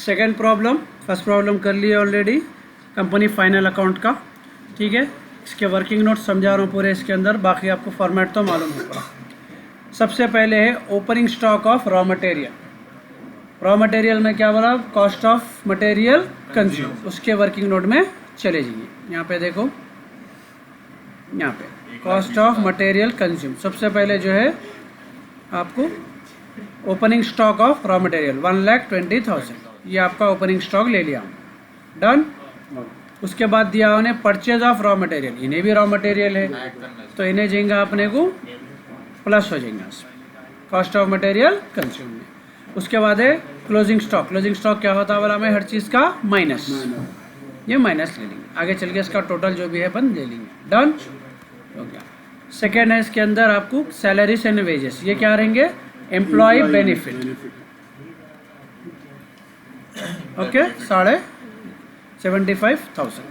Second problem, first problem कर लिया already, company final account का। ठीक है, इसके वर्किंग नोट्स समझा रहा हूँ पूरे इसके अंदर, बाकी आपको फॉर्मेट तो मालूम होगा। सबसे पहले है opening stock of raw material. Raw material में क्या बोला, कॉस्ट ऑफ मटेरियल कंज्यूम, उसके वर्किंग नोट में चले जाइए। यहाँ पे देखो, यहाँ पे कॉस्ट ऑफ मटेरियल कंज्यूम, सबसे पहले जो है आपको opening stock of raw material 1,20,000, ये आपका ओपनिंग स्टॉक ले लिया हमने, डन। उसके बाद दिया उन्हें परचेज ऑफ रॉ मटेरियल, इन्हें भी रॉ मटेरियल है तो इन्हें जाएगा अपने को प्लस हो जाएगा कॉस्ट ऑफ मटेरियल कंज्यूम में। उसके बाद है क्लोजिंग स्टॉक। क्लोजिंग स्टॉक क्या होता है वाला में, हर चीज़ का माइनस, ये माइनस ले लेंगे, आगे चल के इसका टोटल जो भी है अपन ले लेंगे, डन हो गया। सेकेंड है इसके अंदर आपको सैलरीज एंड वेजेस, ये क्या रहेंगे, एम्प्लॉय बेनिफिट, ओके, 75,000।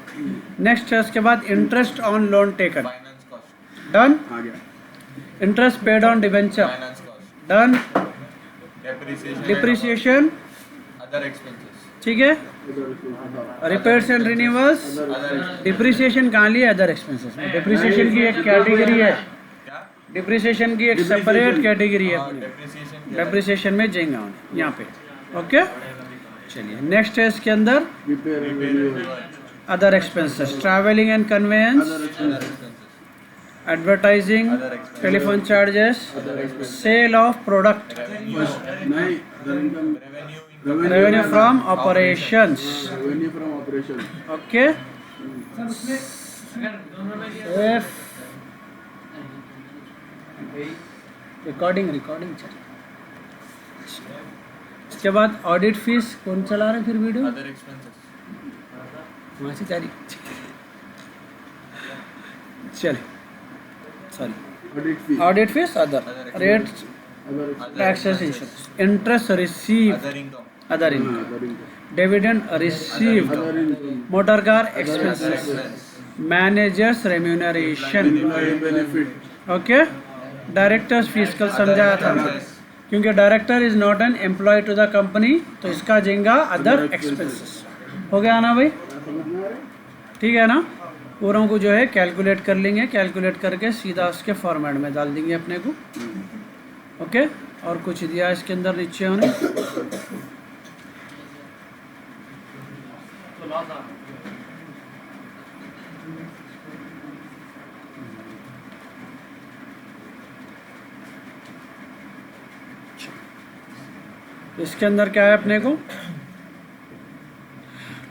नेक्स्ट है उसके बाद interest on loan taken, done. Interest paid on debenture, done. Depreciation, ठीक है। रिपेयर्स एंड रिन्यूअल्स, डिप्रिसिएशन कहाँ लिए, अदर एक्सपेंसेस में। डिप्रिसिएशन की एक कैटेगरी है, डिप्रिसिएशन की एक सेपरेट कैटेगरी है, डिप्रिसिएशन में जाएंगे यहाँ पे, ओके। चलिए नेक्स्ट है इसके अंदर other expenses, travelling and conveyance, advertising, telephone charges, sale of product, revenue from operations, okay. Recording चल। इसके बाद ऑडिट फीस, कौन चला रहा है फिर वीडियो, अदर एक्सपेंसेस, वहाँ से जारी, चले, sorry, audit fees, other rate, taxes, insurance, interest receive, other income, dividend received, motor car expenses, managers remuneration, okay. Directors fees कल समझाया था, क्योंकि director is not an employ to the company, तो इसका जाएगा अदर एक्सपेंसेस। हो गया ना भाई, ठीक है ना। पूरों को जो है कैलकुलेट कर लेंगे, कैलकुलेट करके सीधा उसके फॉर्मेट में डाल देंगे अपने को, ओके। और कुछ दिया इसके अंदर नीचे होने, इसके अंदर क्या है अपने को,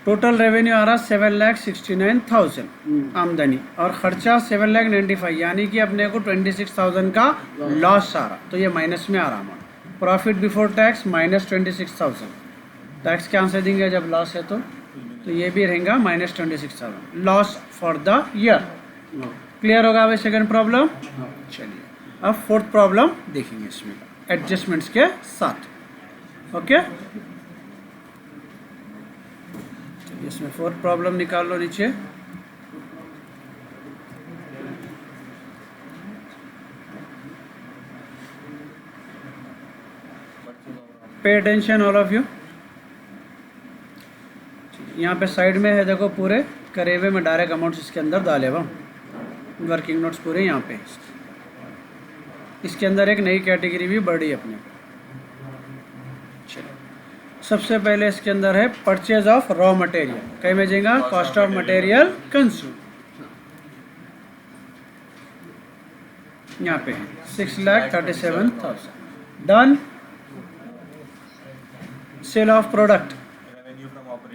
टोटल रेवेन्यू आ रहा 7,69,000 आमदनी, और खर्चा 7,95,000, यानी कि अपने को 26,000 का लॉस आ रहा, तो ये माइनस में आ रहा हमारा। प्रॉफिट बिफोर टैक्स -26,000, टैक्स क्या आंसर देंगे जब लॉस है तो ये भी रहेगा -26,000 loss for the year. Clear होगा भाई सेकंड प्रॉब्लम। चलिए अब फोर्थ प्रॉब्लम देखेंगे इसमें एडजस्टमेंट्स के साथ, ओके। इसमें फोर्थ प्रॉब्लम निकाल लो नीचे, pay attention all of you. यहाँ पे साइड में है देखो, पूरे करे हुए में डायरेक्ट अमाउंट्स इसके अंदर डाले हुआ, वर्किंग नोट्स पूरे यहाँ पे। इसके अंदर एक नई कैटेगरी भी बढ़ी अपने। चलो सबसे पहले इसके अंदर है परचेज ऑफ रॉ मटेरियल, कहीं में जाएगा कॉस्ट ऑफ मटेरियल कंज्यूम, यहाँ पे 6,37,000, done. Sale of product,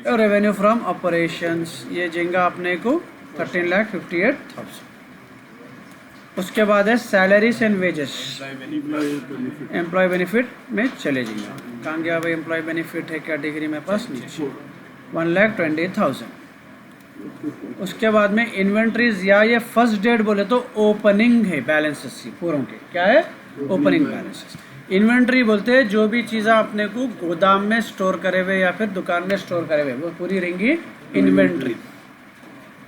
revenue from operations, ये जाएगा अपने को 13,58,000। उसके बाद है salaries and wages, employ benefit में चले जाएंगे। कहाँ गया भाई एम्प्लॉय बेनिफिट है कैटेगरी में पास नीचे 1,20,000। उसके बाद में इन्वेंट्रीज, या ये फर्स्ट डेट बोले तो ओपनिंग है बैलेंसेस की पूरों के, क्या है ओपनिंग बैलेंसेस। इन्वेंट्री बोलते हैं जो भी चीज़ें अपने को गोदाम में स्टोर करे हुए या फिर दुकान में स्टोर करे हुए, वो पूरी रहेंगी इन्वेंट्री।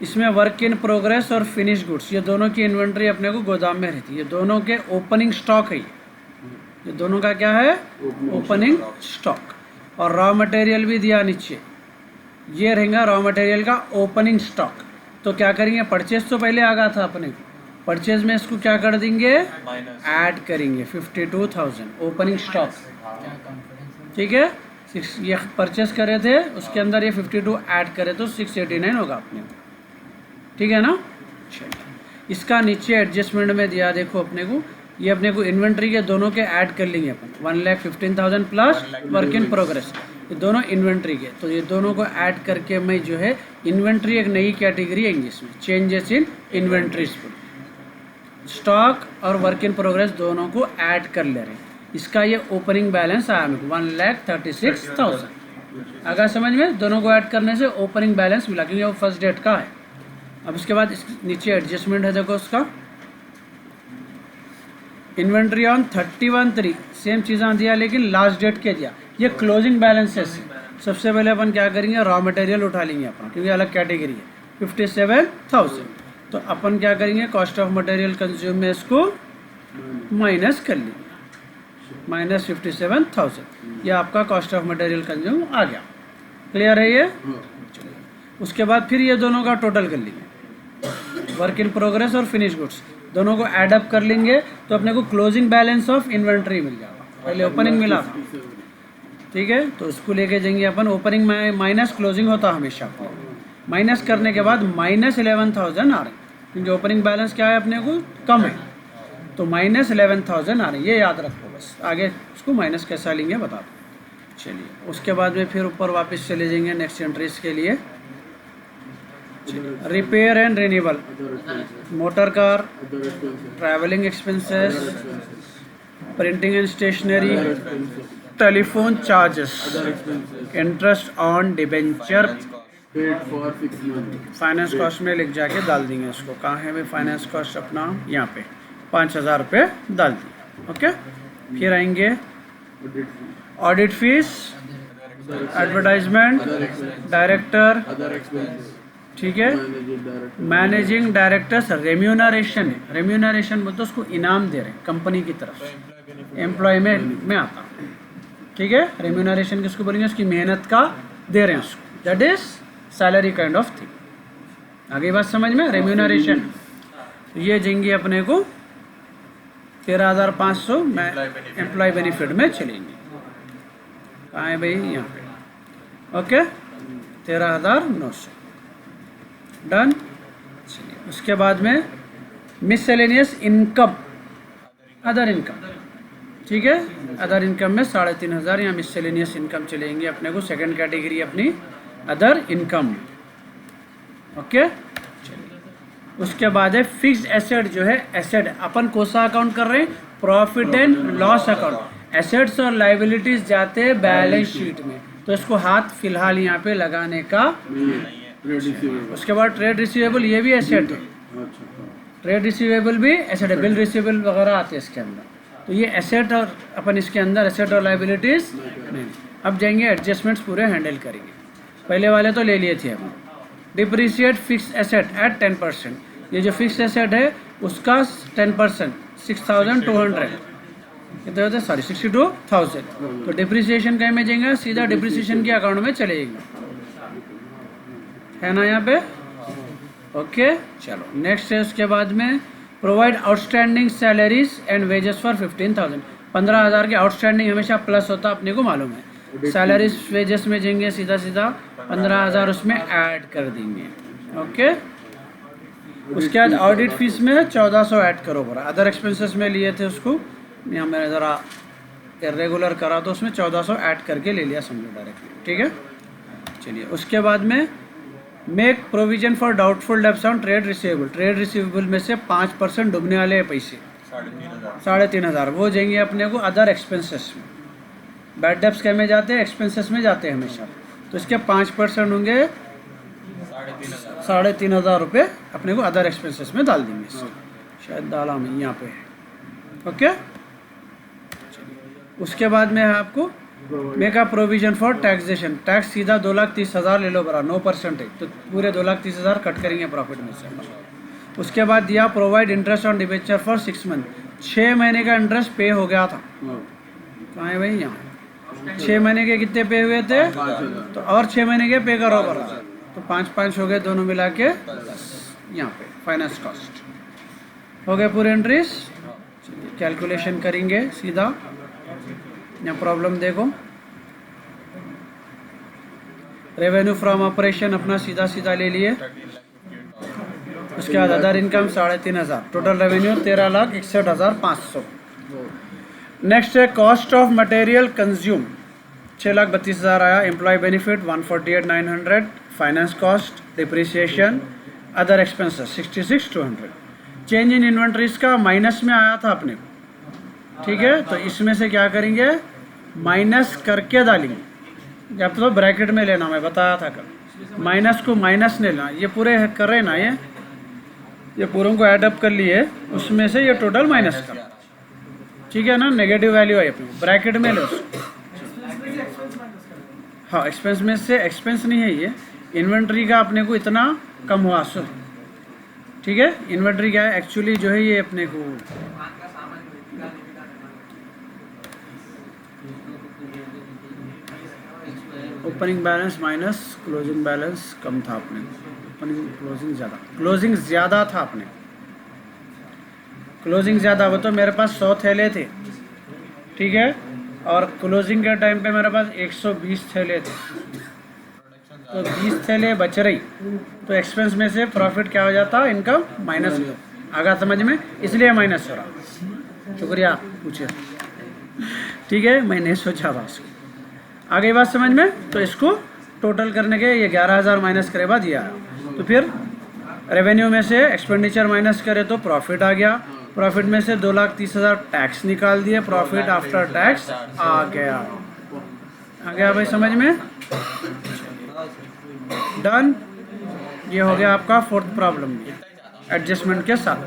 इसमें वर्क इन प्रोग्रेस और फिनिश गुड्स, ये दोनों की इन्वेंट्री अपने को गोदाम में रहती है, ये दोनों के ओपनिंग स्टॉक है, ये दोनों का क्या है ओपनिंग स्टॉक। और रॉ मटेरियल भी दिया नीचे। ये रहेगा रॉ मटेरियल का ओपनिंग स्टॉक। तो क्या करेंगे, परचेज तो पहले आ गया था अपने को, परचेज में इसको क्या कर देंगे, ऐड करेंगे 52,000 ओपनिंग स्टॉक। ठीक है, ये परचेज करे थे, उसके अंदर ये 52 ऐड करे तो 689 होगा अपने को। ठीक है ना। चलिए, इसका नीचे एडजस्टमेंट में दिया देखो अपने को, ये अपने को इन्वेंट्री के दोनों के ऐड कर लेंगे अपन, 1,15,000 प्लस वर्क इन प्रोग्रेस, ये दोनों इन्वेंट्री के। तो ये दोनों को ऐड करके मैं जो है इन्वेंट्री एक नई कैटेगरी आएंगी इसमें, चेंजेस इन इन्वेंट्रीज पर। स्टॉक और वर्क इन प्रोग्रेस दोनों को ऐड कर ले रहे हैं। इसका ये ओपनिंग बैलेंस आया मेरे को 1,36,000। अगर समझ में, दोनों को ऐड करने से ओपनिंग बैलेंस मिला, क्योंकि वो फर्स्ट डेट का है। अब इसके बाद इस नीचे एडजस्टमेंट है देखो उसका, इन्वेंट्री ऑन 31/3 सेम चीज़ें दिया लेकिन लास्ट डेट के दिया। ये क्लोजिंग बैलेंस है। सबसे पहले अपन क्या करेंगे, रॉ मटेरियल उठा लेंगे अपन, क्योंकि अलग कैटेगरी है, 57,000। तो अपन क्या करेंगे, कॉस्ट ऑफ मटेरियल कंज्यूम में इसको माइनस कर लेंगे, माइनस 57,000। ये आपका कॉस्ट ऑफ मटेरियल कंज्यूम आ गया। क्लियर है ये। उसके बाद फिर ये दोनों का टोटल कर लेंगे, वर्क इन प्रोग्रेस और फिनिश गुड्स दोनों को ऐड अप कर लेंगे, तो अपने को क्लोजिंग बैलेंस ऑफ इन्वेंट्री मिल जाएगा। पहले ओपनिंग मिला था, ठीक है, तो उसको लेके जाएंगे अपन। ओपनिंग में माइनस क्लोजिंग होता हमेशा, माइनस करने के बाद माइनस 11,000 आ रहे हैं, क्योंकि ओपनिंग बैलेंस क्या है अपने को कम है, तो माइनस 11,000 आ रहे हैं। ये याद रखो बस, आगे उसको माइनस कैसा लेंगे बता दो। चलिए, उसके बाद में फिर ऊपर वापस चले जाएंगे नेक्स्ट एंट्रीज के लिए। Repair and renewal, motor car, travelling expenses, printing and stationery, telephone charges, interest on debenture, finance cost में लिख जाके डाल देंगे इसको। कहाँ है भाई फाइनेंस कॉस्ट अपना, यहाँ पे 5,000 रुपये डाल दिए। ओके, फिर आएंगे ऑडिट फीस, एडवर्टाइजमेंट, डायरेक्टर, ठीक है, मैनेजिंग डायरेक्टर्स रेम्यूनरेशन है। रेम्यूनरेशन बोलते उसको इनाम दे रहे हैं कंपनी की तरफ से, एम्प्लॉय में आता है। ठीक है, रेम्यूनरेशन किसको बोलेंगे, उसकी मेहनत का दे रहे हैं उसको, that is salary kind of thing. आगे बात समझ में, रेम्यूनरेशन। ये देंगे अपने को 13,500 में एम्प्लॉय बेनिफिट में चलेंगे। कहाँ है भाई, यहाँ पे। Okay, 13,900 done. चलिए, उसके बाद में मिससेलेनियस इनकम, अदर इनकम, ठीक है, अदर इनकम में 3,500 यहाँ मिससेलेनियस इनकम चलेंगे अपने को, सेकंड कैटेगरी अपनी अदर इनकम। ओके, उसके बाद है फिक्स्ड एसेट, जो है एसेट अपन कौन सा अकाउंट कर रहे हैं, profit and loss account. Assets और लाइबिलिटीज जाते हैं बैलेंस शीट में, तो इसको हाथ फिलहाल यहाँ पे लगाने का। उसके बाद ट्रेड रिसीवेबल, ये भी एसेट है, ट्रेड रिसीवेबल भी एसेट है, बिल रिसीवेबल वगैरह आते हैं इसके अंदर, तो ये एसेट और अपन इसके अंदर एसेट और लाइबिलिटीज नहीं। अब जाएंगे एडजस्टमेंट्स पूरे हैंडल करेंगे, पहले वाले तो ले लिए थे अपन। डिप्रिशिएट फिक्स एसेट एट 10%, ये जो फिक्स एसेट है उसका 10%, 6,200 कितने होते हैं, सॉरी 62,000। तो डिप्रिसिएशन कहीं में जाएंगे, सीधा डिप्रिसिएशन के अकाउंट में चले जाएंगे, है ना यहाँ पे। ओके, चलो नेक्स्ट है। उसके बाद में provide outstanding salaries and wages for 15,000। 15,000 के आउटस्टैंडिंग हमेशा प्लस होता है, अपने को मालूम है। सैलरीज वेजेस में जाएंगे, सीधा सीधा 15,000 उसमें ऐड कर देंगे। ओके, उसके बाद ऑडिट फीस में 1,400 ऐड करो बरा। अदर एक्सपेंसेस में लिए थे उसको, यहाँ मैंने ज़रा इरेगुलर करा तो उसमें 1,400 ऐड करके ले लिया समझो डायरेक्टली, ठीक है। चलिए, उसके बाद में make provision for doubtful debts on trade receivable. Trade receivable में से 5% डूबने वाले हैं पैसे, 3,500, वो जाएंगे अपने को अदर एक्सपेंसेस में। बैड डेब्ट्स क्या में जाते हैं, एक्सपेंसेस में जाते हैं हमेशा, तो इसके 5% होंगे, 3,500 रुपये अपने को अदर एक्सपेंसेस में डाल देंगे। शायद डाला हम यहाँ पे, ओके। उसके बाद में आपको make a provision for taxation. Tax सीधा 2,30,000 ले लो बरा, 9% है, तो पूरे 2,30,000 कट करेंगे प्रॉफिट में से। उसके बाद दिया provide interest on debenture for 6 month. 6 महीने का इंटरेस्ट पे हो गया था, कहाँ है भाई, यहाँ 6 महीने के कितने पे हुए थे? तो और 6 महीने के पे करो बराबर, तो 5 हो गए दोनों मिला के 10। यहाँ पे फाइनेंस कॉस्ट हो गए पूरे एंट्रीज। कैलकुलेशन करेंगे सीधा, यहाँ प्रॉब्लम देखो। रेवेन्यू फ्रॉम ऑपरेशन अपना सीधा सीधा ले लिए, उसके बाद other income 3,500, total revenue 13,61,500। Next है कॉस्ट ऑफ मटेरियल कंज्यूम 6,32,000 आया, employ benefit 148,900, finance cost, depreciation, other expenses 66,200। Change in inventories का माइनस में आया था अपने को, ठीक है, तो इसमें से क्या करेंगे, माइनस करके डालेंगे, या तो ब्रैकेट में लेना, मैं बताया था कल, माइनस को माइनस नहीं लेना, ये पूरे कर रहे ना, ये पूरों को ऐड अप कर लिए, उसमें से ये टोटल माइनस कर, ठीक है ना, नेगेटिव वैल्यू है अपने ब्रैकेट में लो उसको। हाँ, एक्सपेंस में से एक्सपेंस नहीं है ये, इन्वेंट्री का अपने को इतना कम हुआ सो, ठीक है। इन्वेंट्री क्या है एक्चुअली जो है ये अपने को opening balance minus closing balance कम था अपने, ओपनिंग क्लोजिंग ज़्यादा, क्लोजिंग ज़्यादा था अपने, क्लोजिंग ज़्यादा, वो तो मेरे पास 100 थैले थे, ठीक है, और क्लोजिंग के टाइम पे मेरे पास 120 थैले थे, तो 20 थैले बच रही, तो एक्सपेंस में से प्रॉफिट क्या हो जाता, इनकम माइनस, आगा समझ में, इसलिए माइनस हो रहा। शुक्रिया, पूछिए, ठीक है, मैंने सोचा था उसको, आगे बात समझ में। तो इसको टोटल करने के ये 11,000 माइनस करे बाद दिया, तो फिर रेवेन्यू में से एक्सपेंडिचर माइनस करे तो प्रॉफिट आ गया, प्रॉफिट में से 2,30,000 टैक्स निकाल दिए, प्रॉफिट आफ्टर टैक्स आ गया भाई समझ में, डन। ये हो गया आपका फोर्थ प्रॉब्लम एडजस्टमेंट के साथ,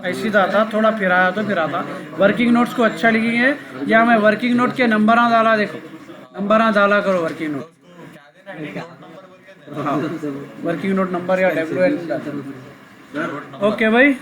ऐसी था थोड़ा फिर आया तो फिर आता। वर्किंग नोट्स को अच्छा लिखेंगे, या मैं वर्किंग नोट के नंबर डाला, देखो नंबर डाला करो वर्किंग नोट, हाँ वर्किंग नोट नंबर या WN। ओके भाई।